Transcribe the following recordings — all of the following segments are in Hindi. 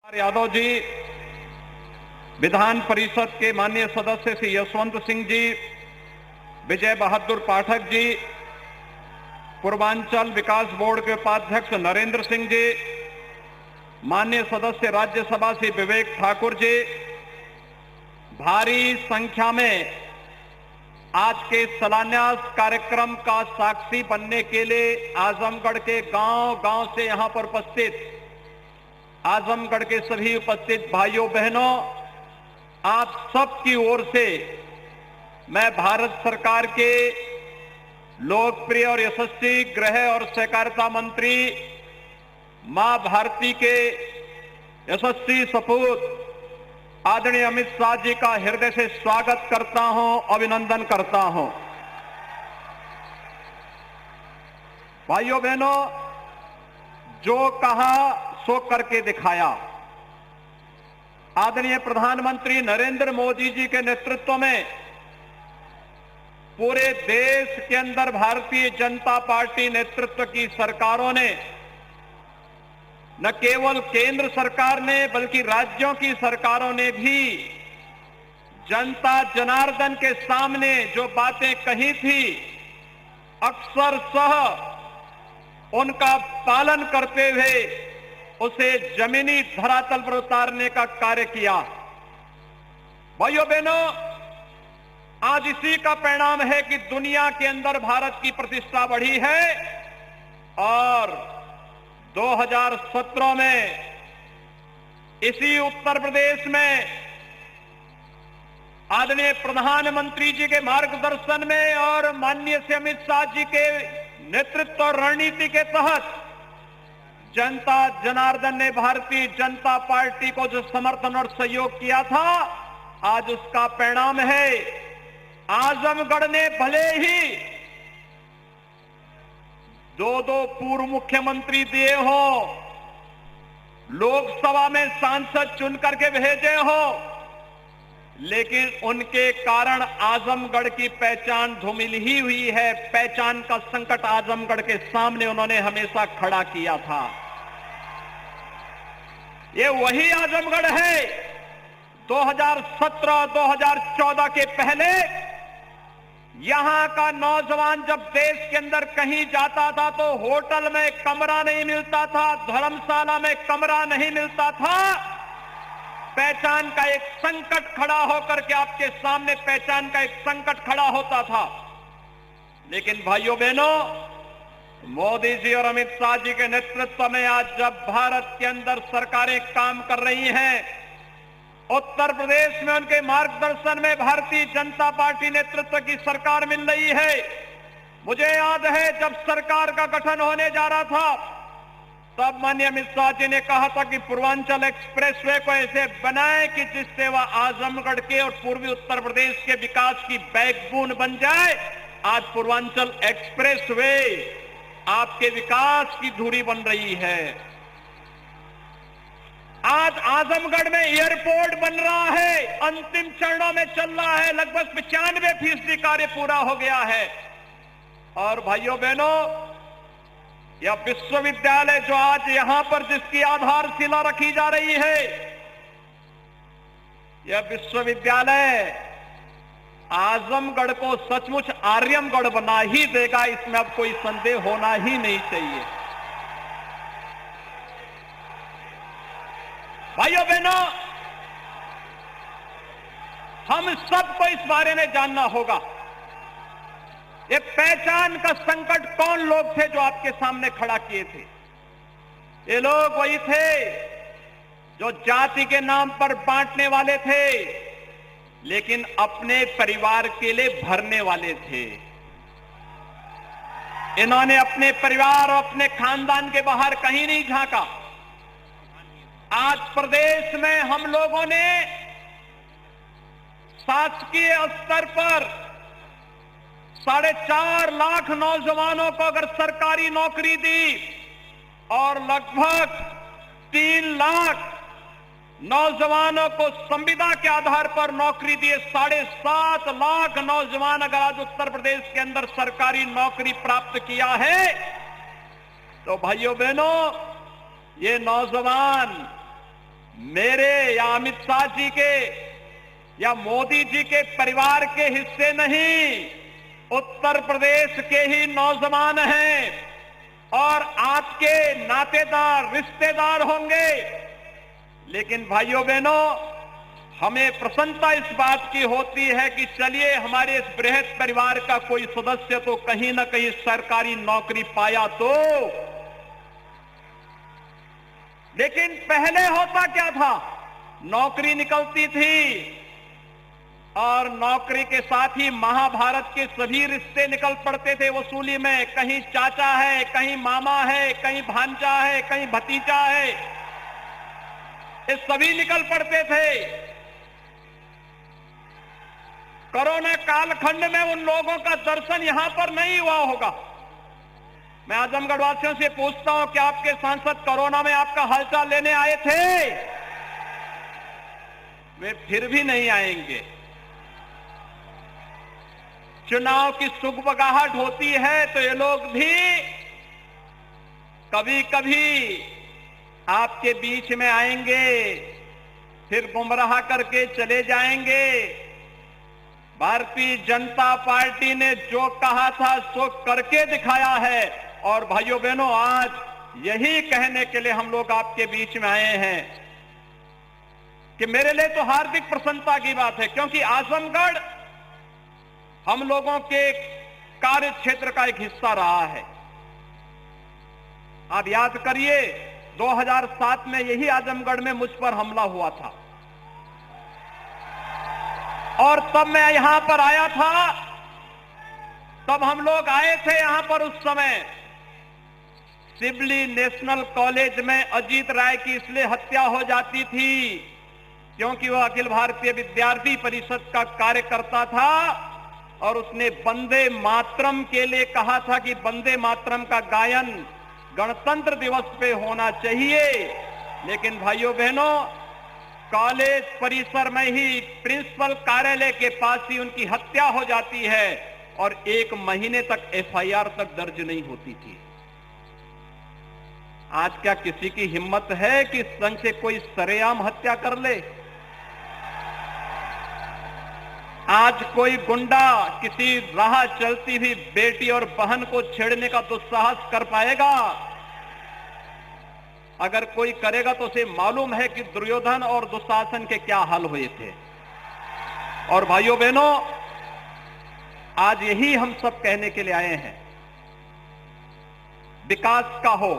यादव जी, विधान परिषद के माननीय सदस्य श्री यशवंत सिंह जी, विजय बहादुर पाठक जी, पूर्वांचल विकास बोर्ड के उपाध्यक्ष नरेंद्र सिंह जी, माननीय सदस्य राज्यसभा श्री विवेक ठाकुर जी, भारी संख्या में आज के शिलान्यास कार्यक्रम का साक्षी बनने के लिए आजमगढ़ के गांव-गांव से यहां पर उपस्थित आजमगढ़ के सभी उपस्थित भाइयों बहनों, आप सबकी ओर से मैं भारत सरकार के लोकप्रिय और यशस्वी गृह और सहकारिता मंत्री मां भारती के यशस्वी सपूत आदरणीय अमित शाह जी का हृदय से स्वागत करता हूं, अभिनंदन करता हूं। भाइयों बहनों, जो कहा सो करके दिखाया। आदरणीय प्रधानमंत्री नरेंद्र मोदी जी के नेतृत्व में पूरे देश के अंदर भारतीय जनता पार्टी नेतृत्व की सरकारों ने, न केवल केंद्र सरकार ने बल्कि राज्यों की सरकारों ने भी जनता जनार्दन के सामने जो बातें कही थी, अक्षरशः उनका पालन करते हुए उसे जमीनी धरातल पर उतारने का कार्य किया। भाइयों बहनों, आज इसी का परिणाम है कि दुनिया के अंदर भारत की प्रतिष्ठा बढ़ी है और 2017 में इसी उत्तर प्रदेश में आदरणीय प्रधानमंत्री जी के मार्गदर्शन में और माननीय से अमित शाह जी के नेतृत्व और रणनीति के तहत जनता जनार्दन ने भारतीय जनता पार्टी को जो समर्थन और सहयोग किया था, आज उसका परिणाम है आजमगढ़ ने भले ही दो पूर्व मुख्यमंत्री दिए हो, लोकसभा में सांसद चुन करके भेजे हो, लेकिन उनके कारण आजमगढ़ की पहचान धूमिल ही हुई है। पहचान का संकट आजमगढ़ के सामने उन्होंने हमेशा खड़ा किया था। ये वही आजमगढ़ है 2017-2014 के पहले यहां का नौजवान जब देश के अंदर कहीं जाता था तो होटल में कमरा नहीं मिलता था, धर्मशाला में कमरा नहीं मिलता था। पहचान का एक संकट खड़ा होकर के आपके सामने पहचान का एक संकट खड़ा होता था। लेकिन भाइयों बहनों, मोदी जी और अमित शाह जी के नेतृत्व में आज जब भारत के अंदर सरकारें काम कर रही हैं, उत्तर प्रदेश में उनके मार्गदर्शन में भारतीय जनता पार्टी नेतृत्व की सरकार मिल रही है। मुझे याद है जब सरकार का गठन होने जा रहा था, तब माननीय अमित शाह जी ने कहा था कि पूर्वांचल एक्सप्रेसवे को ऐसे बनाएं कि जिससे वह आजमगढ़ के और पूर्वी उत्तर प्रदेश के विकास की बैकबोन बन जाए। आज पूर्वांचल एक्सप्रेसवे आपके विकास की धुरी बन रही है। आज आजमगढ़ में एयरपोर्ट बन रहा है, अंतिम चरणों में चल रहा है, लगभग 95% कार्य पूरा हो गया है। और भाइयों बहनों, यह विश्वविद्यालय जो आज यहां पर जिसकी आधारशिला रखी जा रही है, यह विश्वविद्यालय आजमगढ़ को सचमुच आर्यमगढ़ बना ही देगा, इसमें अब कोई संदेह होना ही नहीं चाहिए। भाइयों बहनों, हम सबको इस बारे में जानना होगा, ये पहचान का संकट कौन लोग थे जो आपके सामने खड़ा किए थे। ये लोग वही थे जो जाति के नाम पर बांटने वाले थे, लेकिन अपने परिवार के लिए भरने वाले थे। इन्होंने अपने परिवार और अपने खानदान के बाहर कहीं नहीं झांका। आज प्रदेश में हम लोगों ने शासकीय स्तर पर 4.5 लाख नौजवानों को अगर सरकारी नौकरी दी और लगभग 3 लाख नौजवानों को संविदा के आधार पर नौकरी दिए, 7.5 लाख नौजवान अगर आज उत्तर प्रदेश के अंदर सरकारी नौकरी प्राप्त किया है, तो भाइयों बहनों, ये नौजवान मेरे या अमित शाह जी के या मोदी जी के परिवार के हिस्से नहीं, उत्तर प्रदेश के ही नौजवान हैं और आपके नातेदार रिश्तेदार होंगे। लेकिन भाइयों बहनों, हमें प्रसन्नता इस बात की होती है कि चलिए हमारे इस बृहद परिवार का कोई सदस्य तो कहीं ना कहीं सरकारी नौकरी पाया तो। लेकिन पहले होता क्या था, नौकरी निकलती थी और नौकरी के साथ ही महाभारत के सभी रिश्ते निकल पड़ते थे वसूली में। कहीं चाचा है, कहीं मामा है, कहीं भांजा है, कहीं भतीजा है, ये सभी निकल पड़ते थे। कोरोना कालखंड में उन लोगों का दर्शन यहां पर नहीं हुआ होगा। मैं आजमगढ़ वासियों से पूछता हूं कि आपके सांसद कोरोना में आपका हालचाल लेने आए थे? वे फिर भी नहीं आएंगे। चुनाव की सुगबगाहट होती है तो ये लोग भी कभी कभी आपके बीच में आएंगे, फिर गुमराह करके चले जाएंगे। भारतीय जनता पार्टी ने जो कहा था सो करके दिखाया है और भाइयों बहनों, आज यही कहने के लिए हम लोग आपके बीच में आए हैं कि मेरे लिए तो हार्दिक प्रसन्नता की बात है, क्योंकि आजमगढ़ हम लोगों के कार्य क्षेत्र का एक हिस्सा रहा है। आप याद करिए, 2007 में यही आजमगढ़ में मुझ पर हमला हुआ था और तब मैं यहां पर आया था। तब हम लोग आए थे यहां पर, उस समय सिबली नेशनल कॉलेज में अजीत राय की इसलिए हत्या हो जाती थी क्योंकि वह अखिल भारतीय विद्यार्थी परिषद का कार्यकर्ता था और उसने वंदे मातरम के लिए कहा था कि वंदे मातरम का गायन गणतंत्र दिवस पे होना चाहिए। लेकिन भाइयों बहनों, कॉलेज परिसर में ही प्रिंसिपल कार्यालय के पास ही उनकी हत्या हो जाती है और 1 महीने तक एफआईआर तक दर्ज नहीं होती थी। आज क्या किसी की हिम्मत है कि संग से कोई सरेआम हत्या कर ले? आज कोई गुंडा किसी राह चलती हुई बेटी और बहन को छेड़ने का दुस्साहस कर पाएगा? अगर कोई करेगा तो उसे मालूम है कि दुर्योधन और दुशासन के क्या हाल हुए थे। और भाइयों बहनों, आज यही हम सब कहने के लिए आए हैं। विकास का हो,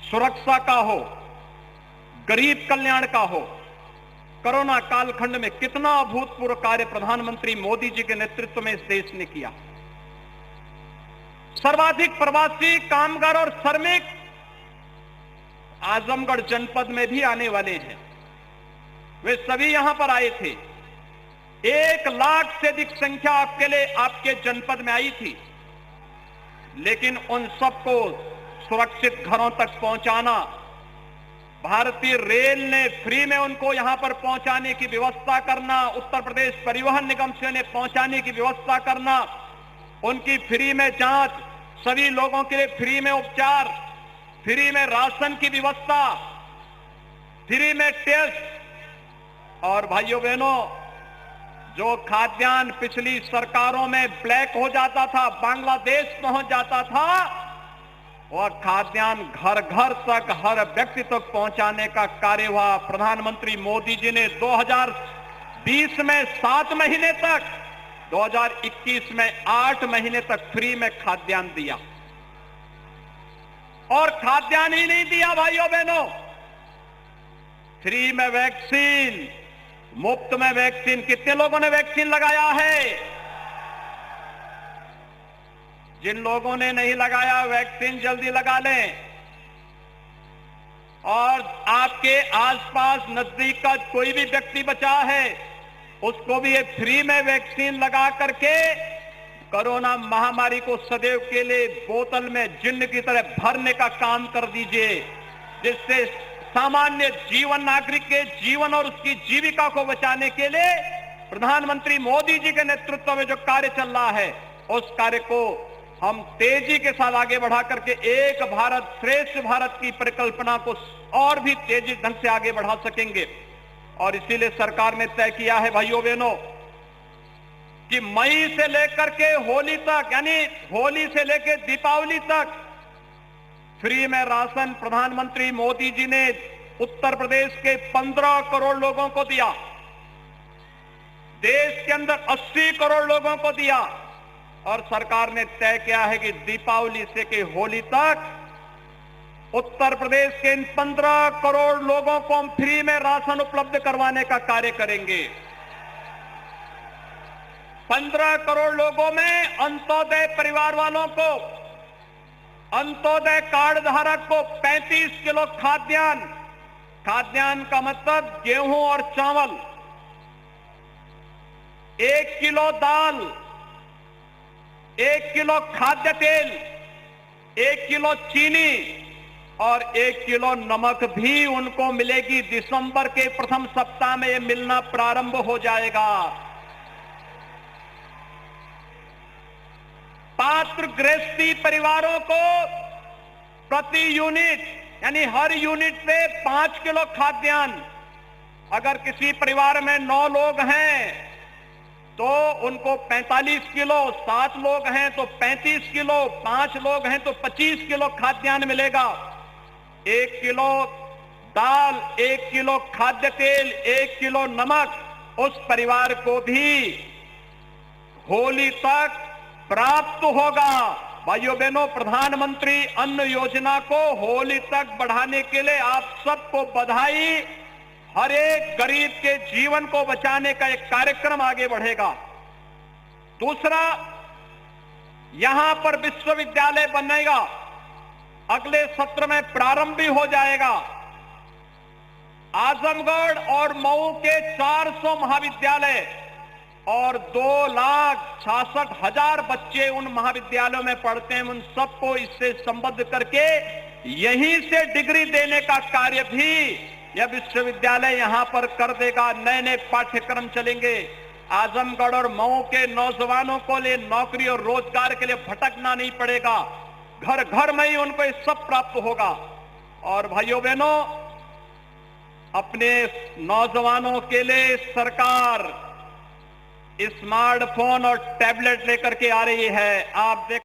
सुरक्षा का हो, गरीब कल्याण का हो, कोरोना कालखंड में कितना अभूतपूर्व कार्य प्रधानमंत्री मोदी जी के नेतृत्व में इस देश ने किया। सर्वाधिक प्रवासी कामगार और श्रमिक आजमगढ़ जनपद में भी आने वाले हैं। वे सभी यहां पर आए थे। 1 लाख से अधिक संख्या आपके लिए आपके जनपद में आई थी। लेकिन उन सबको सुरक्षित घरों तक पहुंचाना, भारतीय रेल ने फ्री में उनको यहां पर पहुंचाने की व्यवस्था करना, उत्तर प्रदेश परिवहन निगम से उन्हें पहुंचाने की व्यवस्था करना, उनकी फ्री में जांच, सभी लोगों के लिए फ्री में उपचार, फ्री में राशन की व्यवस्था, फ्री में टेस्ट। और भाइयों बहनों, जो खाद्यान्न पिछली सरकारों में ब्लैक हो जाता था, बांग्लादेश पहुंच जाता था, वह खाद्यान्न घर घर तक हर व्यक्ति तक पहुंचाने का कार्य हुआ। प्रधानमंत्री मोदी जी ने 2020 में 7 महीने तक, 2021 में 8 महीने तक फ्री में खाद्यान्न दिया। और खाद्यान्न ही नहीं दिया भाइयों बहनों, फ्री में वैक्सीन, मुफ्त में वैक्सीन। कितने लोगों ने वैक्सीन लगाया है? जिन लोगों ने नहीं लगाया, वैक्सीन जल्दी लगा लें। और आपके आसपास नजदीक का कोई भी व्यक्ति बचा है, उसको भी ये फ्री में वैक्सीन लगा करके कोरोना महामारी को सदैव के लिए बोतल में जिन्न की तरह भरने का काम कर दीजिए, जिससे सामान्य जीवन, नागरिक के जीवन और उसकी जीविका को बचाने के लिए प्रधानमंत्री मोदी जी के नेतृत्व में जो कार्य चल रहा है, उस कार्य को हम तेजी के साथ आगे बढ़ा करके एक भारत श्रेष्ठ भारत की परिकल्पना को और भी तेजी ढंग से आगे बढ़ा सकेंगे। और इसीलिए सरकार ने तय किया है भाइयों बहनों कि मई से लेकर के होली तक, यानी होली से लेकर दीपावली तक फ्री में राशन प्रधानमंत्री मोदी जी ने उत्तर प्रदेश के 15 करोड़ लोगों को दिया, देश के अंदर 80 करोड़ लोगों को दिया। और सरकार ने तय किया है कि दीपावली से के होली तक उत्तर प्रदेश के इन 15 करोड़ लोगों को हम फ्री में राशन उपलब्ध करवाने का कार्य करेंगे। 15 करोड़ लोगों में अंत्योदय परिवार वालों को, अंत्योदय कार्ड धारक को 35 किलो खाद्यान्न, खाद्यान्न का मतलब गेहूं और चावल, 1 किलो दाल, 1 किलो खाद्य तेल, 1 किलो चीनी और 1 किलो नमक भी उनको मिलेगी। दिसंबर के प्रथम सप्ताह में ये मिलना प्रारंभ हो जाएगा। पात्र गृहस्थी परिवारों को प्रति यूनिट, यानी हर यूनिट पे 5 किलो खाद्यान्न, अगर किसी परिवार में 9 लोग हैं तो उनको 45 किलो, 7 लोग हैं तो 35 किलो, 5 लोग हैं तो 25 किलो खाद्यान्न मिलेगा। 1 किलो दाल, 1 किलो खाद्य तेल, 1 किलो नमक उस परिवार को भी होली तक प्राप्त होगा। भाइयों बहनों, प्रधानमंत्री अन्न योजना को होली तक बढ़ाने के लिए आप सबको बधाई। हर एक गरीब के जीवन को बचाने का एक कार्यक्रम आगे बढ़ेगा। दूसरा, यहां पर विश्वविद्यालय बनेगा, अगले सत्र में प्रारंभ भी हो जाएगा। आजमगढ़ और मऊ के 400 महाविद्यालय और 2,66,000 बच्चे उन महाविद्यालयों में पढ़ते हैं, उन सबको इससे संबद्ध करके यहीं से डिग्री देने का कार्य भी यह विश्वविद्यालय यहां पर कर देगा। नए नए पाठ्यक्रम चलेंगे। आजमगढ़ और मऊ के नौजवानों को लिए नौकरी और रोजगार के लिए भटकना नहीं पड़ेगा, घर घर में ही उनको ये सब प्राप्त होगा। और भाइयों बहनों, अपने नौजवानों के लिए सरकार स्मार्टफोन और टैबलेट लेकर के आ रही है। आप देख